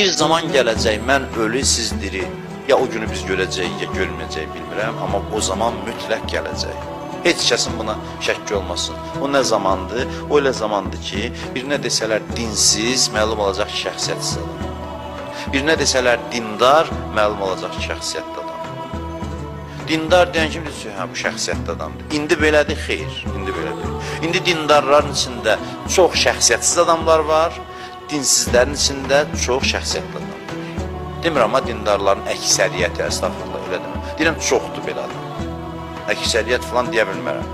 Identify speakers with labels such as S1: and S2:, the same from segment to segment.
S1: Bir zaman gələcək, mən ölü, siz diri. Ya o günü biz görəcəyik, ya görməyəcəyik bilmirəm, amma o zaman mütləq gələcək. Heç kəsin buna şəkki olmasın. O nə zamandır? O elə zamandır ki, birinə desələr dinsiz, məlum olacaq ki, şəxsiyyətsiz adam. Birinə desələr dindar, məlum olacaq ki, şəxsiyyətli adam. Dindar deyən kim deyir? Hə, bu şəxsiyyətli adamdır. İndi belədir, xeyr, indi belədir. İndi dindarların içində çox şəxsiyyətsiz adamlar var, dinsizlərin içində çox şəxsiyyətli adamlar. Demirəm, amma dindarların əksəriyyəti, əstəğfurullah, elə deməm. Deyirəm, çoxdur belə adam. Əksəriyyət falan deyə bilmərəm.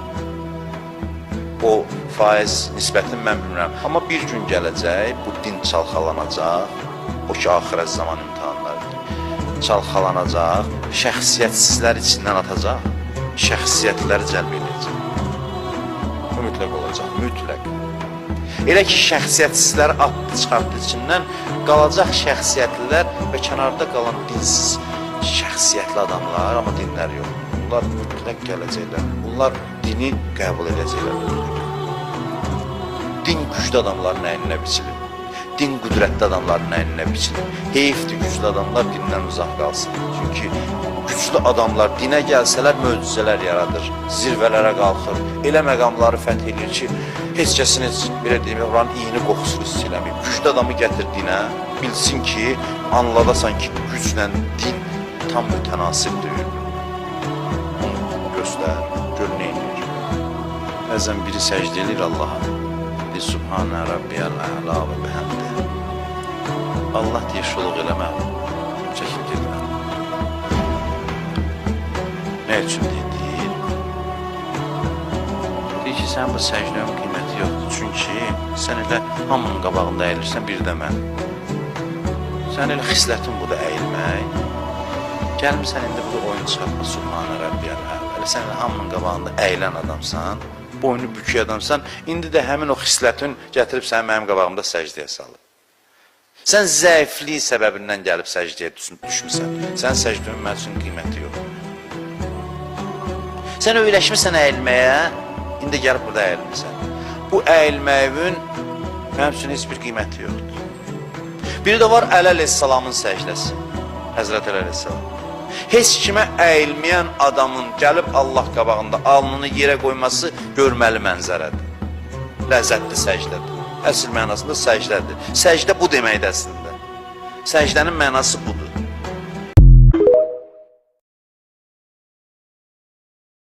S1: O faiz nisbətini mən bilmirəm. Amma bir gün gələcək, bu din çalxalanacaq, o ki, axirət zaman imtihanlardır. Çalxalanacaq, şəxsiyyətsizlər içindən atacaq, şəxsiyyətləri cəlb edəcək. Bu mütləq olacaq, mütləq. Elə ki, şəxsiyyətsizləri atdı, çıxartdı içindən, qalacaq şəxsiyyətlilər və kənarda qalan dinsiz şəxsiyyətli adamlar, amma dinlər yox. Bunlar mütləq gələcəklər. Bunlar dini qəbul edəcəklər. Din güclü adamların əyninə biçilir. Din qüdrətli adamların əyninə biçilir. Heyfdir güclü adamlar dindən uzaq qalsın. Çünki güclü adamlar dinə gəlsələr möcüzələr yaradır, zirvələrə qalxır. Elə məqamları fəth edir ki, heç kəsin heç belə deyim, oranın iyini qoxusunu hiss eləməyib. Güclü adamı gətir dinə, bilsin ki, anladasan ki, güclə din tam mütənasibdir. Gör nə edir. Bəzən biri səcdə edir Allaha. Deyir, Subhanə Rabbiyəl əla və bəhəmdə. Allah deyir, şuluq eləmə. Çəkib gedirəm. Nə üçün deyir? Deyir ki, sən bu səcdənin qiyməti yoxdur. Çünki sən elə hamının qabağında əyilirsən, bir də mən. Sən elə xislətin budur əyilmək. Gəlmirsən, indi burada oyun çıxartma, Subhanə Rabbiyəl əla. Sən hamının qabağında əyilən adamsan, boynu bükük adamsan, indi də həmin o xislətin gətirib səni mənim qabağımda səcdəyə salır. Sən zəifliyi səbəbindən gəlib səcdəyə düşmüsən. Sən səcdənin mənim üçün qiyməti yox. Sən öyrəşmirsən əyilməyə, indi gəlib burada əyilmirsən. Bu əyilməyin mənim üçün heç bir qiyməti yoxdur. Biri də var Əli əleyhissalamın səcdəsi. Həzrət Əli əleyhissalam. Heç kimə əyilməyən adamın gəlib Allah qabağında alnını yerə qoyması görməli mənzərədir. Ləzzətli səcdədir. Əsl mənasında səcdədir. Səcdə bu deməkdir əslində. Səcdənin mənası budur.